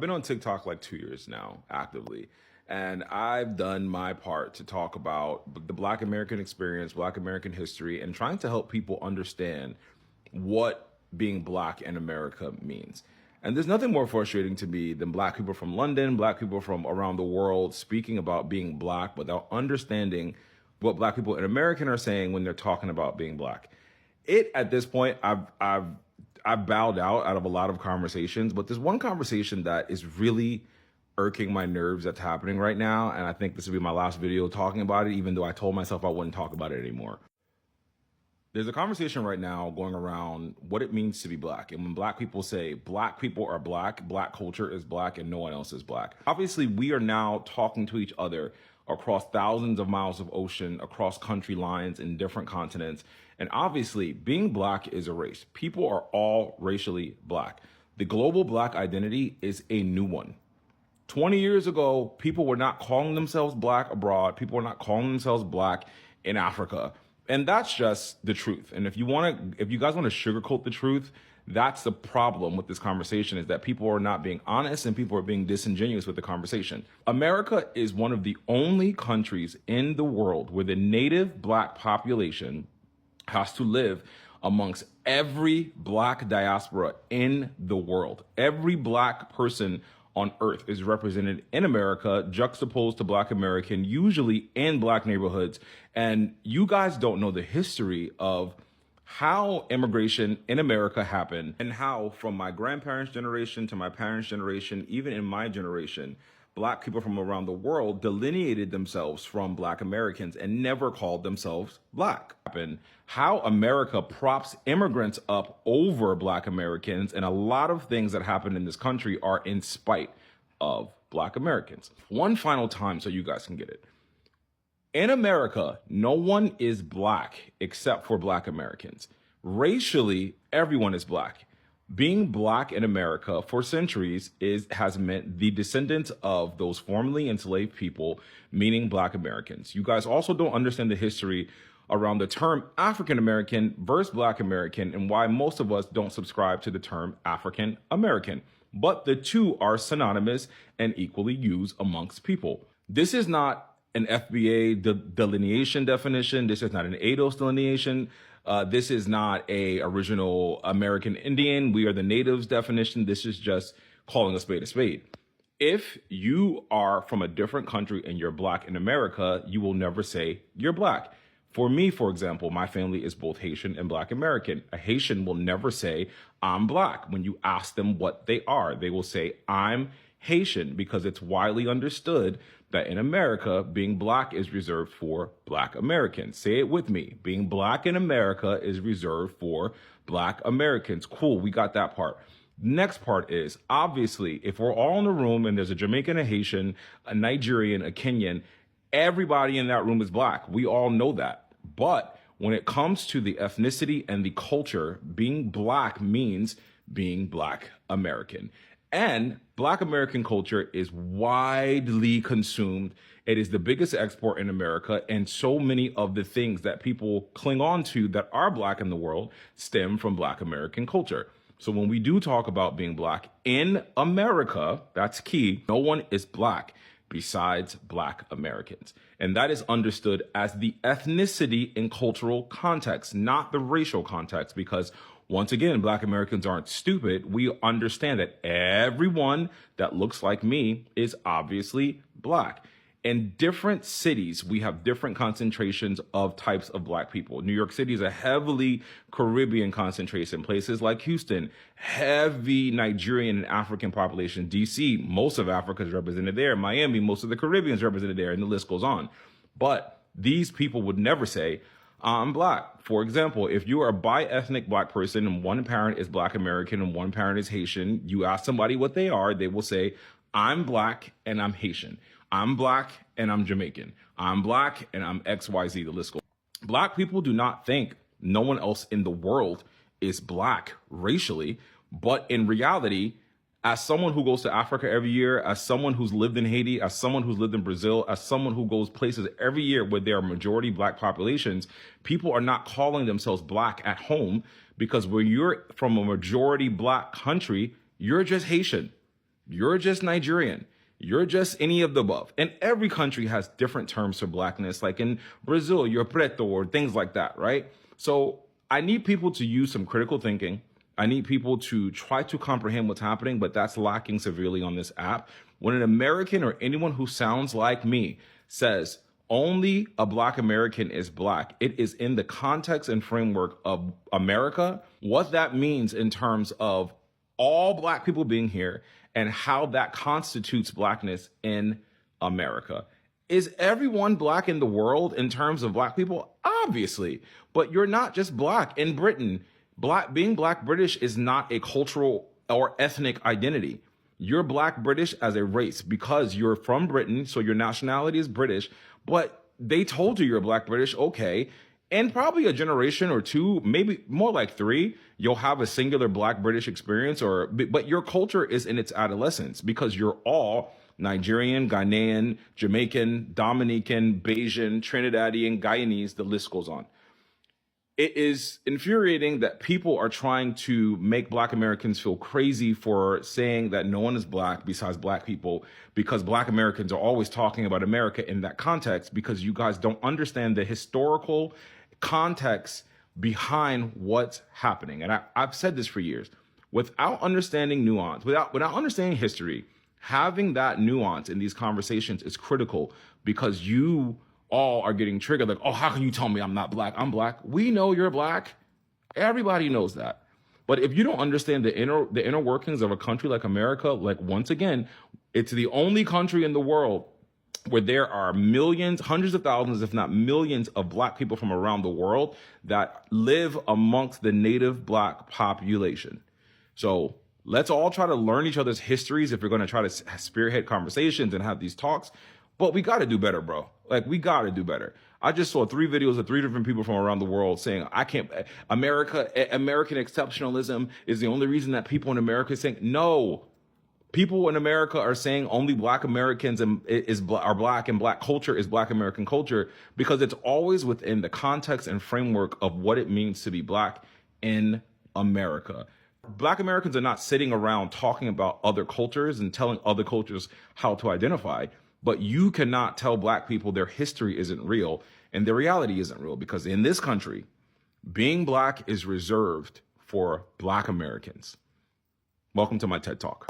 I've been on TikTok like 2 years now, actively. And I've done my part to talk about the Black American experience, Black American history, and trying to help people understand what being Black in America means. And there's nothing more frustrating to me than Black people from London, Black people from around the world speaking about being Black without understanding what Black people in America are saying when they're talking about being Black. At this point, I've bowed out of a lot of conversations, but there's one conversation that is really irking my nerves that's happening right now. And I think this will be my last video talking about it, even though I told myself I wouldn't talk about it anymore. There's a conversation right now going around what it means to be Black. And when Black people say Black people are Black, Black culture is Black, and no one else is Black. Obviously, we are now talking to each other across thousands of miles of ocean, across country lines in different continents. And obviously, being Black is a race. People are all racially Black. The global Black identity is a new one. 20 years ago, people were not calling themselves Black abroad. People were not calling themselves Black in Africa. And that's just the truth. And if you guys want to sugarcoat the truth, that's the problem with this conversation, is that people are not being honest and people are being disingenuous with the conversation. America is one of the only countries in the world where the native Black population has to live amongst every Black diaspora in the world. Every Black person on earth is represented in America, juxtaposed to Black American, usually in Black neighborhoods. And you guys don't know the history of how immigration in America happened and how, from my grandparents' generation to my parents' generation, even in my generation, Black people from around the world delineated themselves from Black Americans and never called themselves Black. And how America props immigrants up over Black Americans, and a lot of things that happen in this country are in spite of Black Americans. One final time so you guys can get it. In America, no one is Black except for Black Americans. Racially, everyone is Black. Being Black in America for centuries has meant the descendants of those formerly enslaved people, meaning Black Americans. You guys also don't understand the history around the term African American versus Black American, and why most of us don't subscribe to the term African American. But the two are synonymous and equally used amongst people. This is not an FBA delineation definition. This is not an ADOS delineation. This is not a original American Indian. We are the natives definition. This is just calling a spade a spade. If you are from a different country and you're Black in America, you will never say you're Black. For me, for example, my family is both Haitian and Black American. A Haitian will never say, I'm Black. When you ask them what they are, they will say, I'm Haitian, because it's widely understood that in America, being Black is reserved for Black Americans. Say it with me. Being Black in America is reserved for Black Americans. Cool, we got that part. Next part is, obviously, if we're all in a room and there's a Jamaican, a Haitian, a Nigerian, a Kenyan, everybody in that room is Black. We all know that. But when it comes to the ethnicity and the culture, being Black means being Black American. And Black American culture is widely consumed. It is the biggest export in America. And so many of the things that people cling on to that are Black in the world stem from Black American culture. So when we do talk about being Black in America, that's key. No one is Black besides Black Americans. And that is understood as the ethnicity and cultural context, not the racial context, because once again, Black Americans aren't stupid. We understand that everyone that looks like me is obviously Black. In different cities, we have different concentrations of types of Black people. New York City is a heavily Caribbean concentration. Places like Houston, heavy Nigerian and African population. DC, most of Africa is represented there. Miami, most of the Caribbean is represented there, and the list goes on. But these people would never say, I'm Black. For example, if you are a bi-ethnic Black person and one parent is Black American and one parent is Haitian, you ask somebody what they are, they will say, I'm Black and I'm Haitian. I'm Black and I'm Jamaican. I'm Black and I'm XYZ, the list goes. Black people do not think no one else in the world is Black racially, but in reality, as someone who goes to Africa every year, as someone who's lived in Haiti, as someone who's lived in Brazil, as someone who goes places every year where there are majority Black populations, people are not calling themselves Black at home, because when you're from a majority Black country, you're just Haitian. You're just Nigerian. You're just any of the above. And every country has different terms for blackness. Like in Brazil, you're preto or things like that, right? So I need people to use some critical thinking. I need people to try to comprehend what's happening, but that's lacking severely on this app. When an American or anyone who sounds like me says only a Black American is Black, it is in the context and framework of America, what that means in terms of all Black people being here and how that constitutes Blackness in America. Is everyone Black in the world in terms of Black people? Obviously, but you're not just Black. In Britain, being Black British is not a cultural or ethnic identity. You're Black British as a race because you're from Britain, so your nationality is British, but they told you you're Black British, okay. And probably a generation or two, maybe more like 3, you'll have a singular Black British experience, but your culture is in its adolescence because you're all Nigerian, Ghanaian, Jamaican, Dominican, Bajan, Trinidadian, Guyanese, the list goes on. It is infuriating that people are trying to make Black Americans feel crazy for saying that no one is Black besides Black people, because Black Americans are always talking about America in that context, because you guys don't understand the historical context behind what's happening. And I've said this for years. Without understanding nuance, without understanding history, having that nuance in these conversations is critical, because you all are getting triggered like, oh, how can you tell me I'm not Black? I'm Black. We know you're Black. Everybody knows that. But if you don't understand the inner workings of a country like America, like, once again, it's the only country in the world where there are millions, hundreds of thousands, if not millions of Black people from around the world that live amongst the native Black population. So let's all try to learn each other's histories if we're going to try to spearhead conversations and have these talks. But we got to do better, bro. Like, we got to do better. I just saw 3 videos of 3 different people from around the world saying, American exceptionalism is the only reason that people in America are saying, no. People in America are saying only Black Americans are Black, and Black culture is Black American culture, because it's always within the context and framework of what it means to be Black in America. Black Americans are not sitting around talking about other cultures and telling other cultures how to identify, but you cannot tell Black people their history isn't real and their reality isn't real, because in this country, being Black is reserved for Black Americans. Welcome to my TED Talk.